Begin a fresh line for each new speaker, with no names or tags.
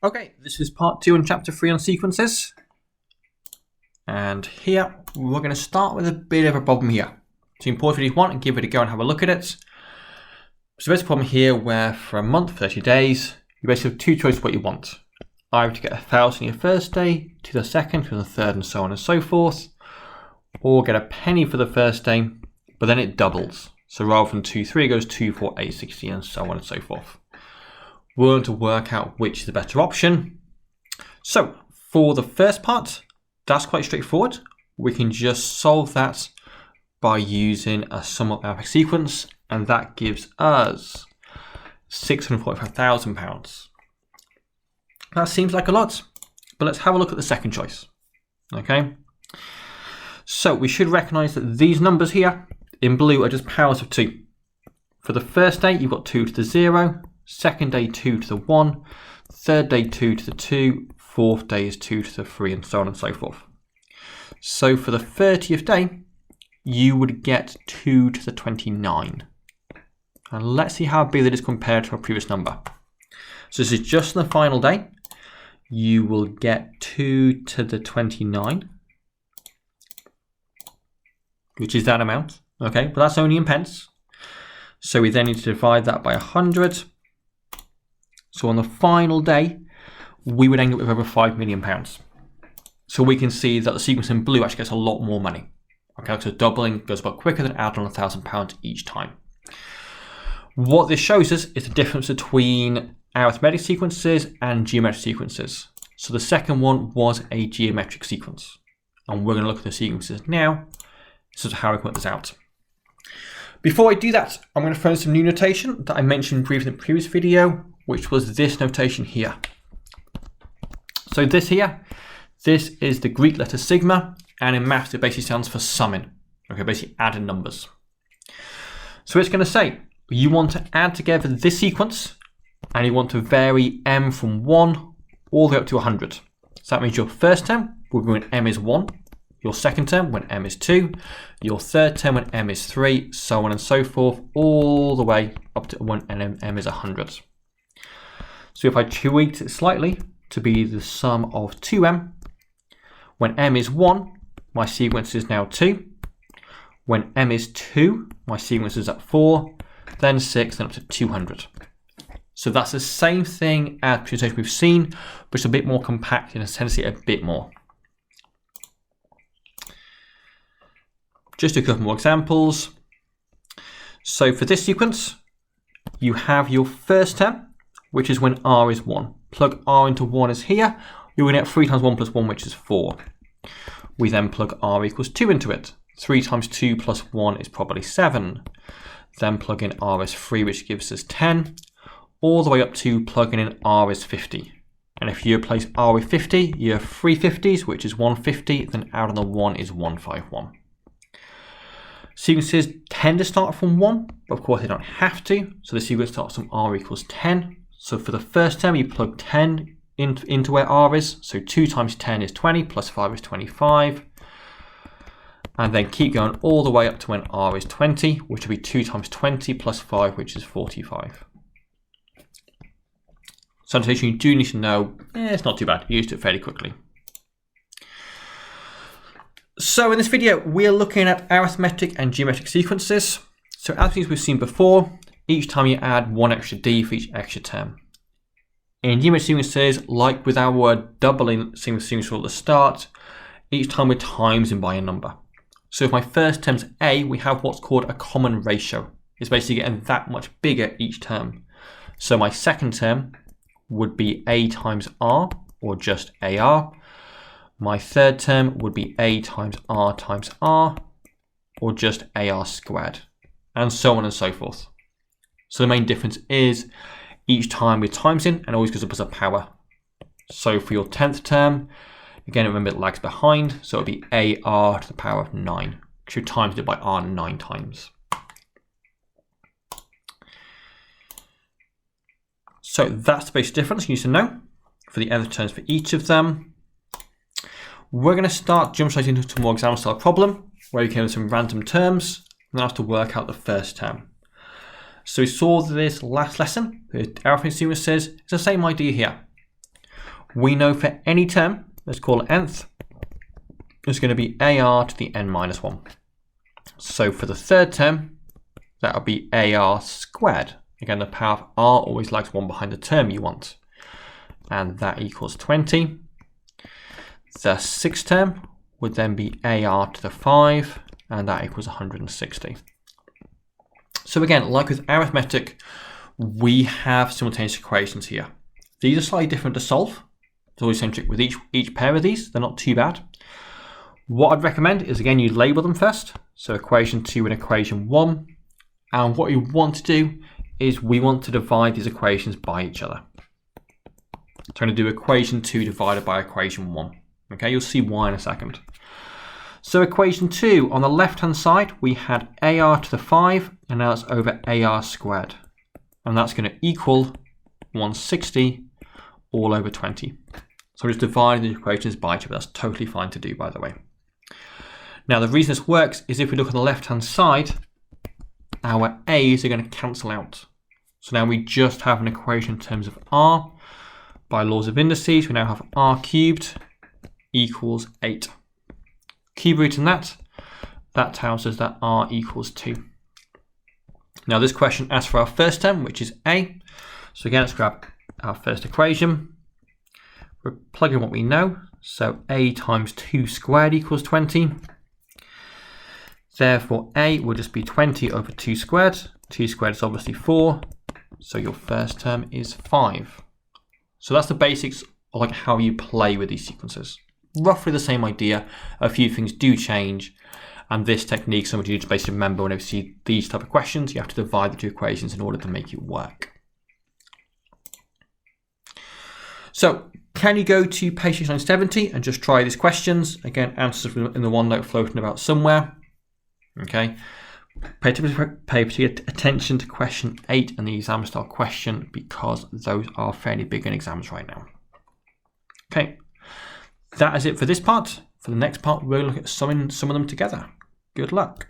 Okay, this is part 2 in chapter 3 on sequences. And here we're going to start with a bit of a problem here. So you pause video 1 and give it a go and have a look at it. So there's a problem here where for a month, 30 days, you basically have two choices what you want. Either to get 1,000 your first day, to the second, to the third, and so on and so forth. Or get a penny for the first day, but then it doubles. So rather than 2, 3, it goes 2, 4, 8, 16, and so on and so forth. We're going to work out which is the better option. So for the first part, that's quite straightforward. We can just solve that by using a sum of arithmetic sequence, and that gives us £645,000. That seems like a lot, but let's have a look at the second choice. Okay, so we should recognize that these numbers here in blue are just powers of 2. For the first day, you've got 2 to the 0. Second day 2 to the 1, third day 2 to the 2, fourth day is 2 to the 3, and so on and so forth. So for the 30th day, you would get 2 to the 29. And let's see how big that is compared to our previous number. So this is just on the final day. You will get 2 to the 29, which is that amount. Okay, but that's only in pence. So we then need to divide that by 100. So on the final day, we would end up with over £5 million. So we can see that the sequence in blue actually gets a lot more money. Okay, so doubling goes a lot quicker than adding on £1,000 each time. What this shows us is the difference between arithmetic sequences and geometric sequences. So the second one was a geometric sequence. And we're going to look at the sequences now. This is how we put this out. Before I do that, I'm going to throw in some new notation that I mentioned briefly in the previous video, which was this notation here. So this here, this is the Greek letter sigma, and in maths it basically stands for summing. Okay, basically adding numbers. So it's going to say you want to add together this sequence, and you want to vary m from 1 all the way up to 100. So that means your first term will be when m is 1, your second term when m is 2, your third term when m is 3, so on and so forth, all the way up to when m is 100. So if I tweak it slightly to be the sum of 2m, when m is 1, my sequence is now 2. When m is 2, my sequence is at 4, then 6, then up to 200. So that's the same thing as presentation we've seen, but it's a bit more compact and essentially a bit more. Just a couple more examples. So for this sequence, you have your first term, which is when r is 1. Plug r into 1 is here. You're going to get 3 times 1 plus 1, which is 4. We then plug r equals 2 into it. 3 times 2 plus 1 is probably 7. Then plug in r is 3, which gives us 10. All the way up to plugging in r is 50. And if you replace r with 50, you have 3 50s, which is 150. Then out on the 1 is 151. Sequences tend to start from 1, but of course they don't have to. So the sequence starts from r equals 10. So for the first term, you plug 10 into where r is. So 2 times 10 is 20, plus 5 is 25. And then keep going all the way up to when r is 20, which will be 2 times 20 plus 5, which is 45. So notation you do need to know, it's not too bad. You used it fairly quickly. So in this video, we're looking at arithmetic and geometric sequences. So as we've seen before, each time you add 1 extra d for each extra term. In geometric sequences, like with our doubling sequence at the start, each time we're timesing by a number. So if my first term's a, we have what's called a common ratio. It's basically getting that much bigger each term. So my second term would be a times r, or just ar. My third term would be a times r, or just ar squared, and so on and so forth. So the main difference is each time we're timesing and always goes up as a power. So for your 10th term, again, remember it lags behind, so it'll be ar to the power of 9, because you times it by r 9 times. So that's the basic difference you need to know for the nth terms for each of them. We're going to start jump straight into a more exam style problem where you can have some random terms and then have to work out the first term. So we saw this last lesson, the arithmetic sequences. It's the same idea here. We know for any term, let's call it nth, it's going to be AR to the n minus 1. So for the third term, that will be AR squared. Again, the power of R always lags 1 behind the term you want. And that equals 20. The sixth term would then be AR to the 5, and that equals 160. So again, like with arithmetic, we have simultaneous equations here. These are slightly different to solve. It's always the same trick with each pair of these. They're not too bad. What I'd recommend is, again, you label them first. So equation 2 and equation 1. And what you want to do is we want to divide these equations by each other. So I'm going to do equation 2 divided by equation 1. Okay, you'll see why in a second. So equation 2, on the left-hand side, we had AR to the 5, and now it's over AR squared. And that's going to equal 160 all over 20. So I'm just dividing the equations by each other. That's totally fine to do, by the way. Now, the reason this works is if we look on the left-hand side, our A's are going to cancel out. So now we just have an equation in terms of R. By laws of indices, we now have R cubed equals 8. Cube root in that tells us that R equals 2. Now this question asks for our first term, which is A. So again, let's grab our first equation. We're plugging what we know. So A times 2 squared equals 20. Therefore, A will just be 20 over 2 squared. 2 squared is obviously 4. So your first term is 5. So that's the basics of like how you play with these sequences. Roughly the same idea. A few things do change. And this technique, something you just basically remember whenever you see these type of questions, you have to divide the two equations in order to make it work. So can you go to page 670 and just try these questions? Again, answers in the OneNote floating about somewhere. Okay. Pay particular attention to question 8 and the exam style question because those are fairly big in exams right now. Okay. That is it for this part. For the next part, we'll look at summing some of them together. Good luck.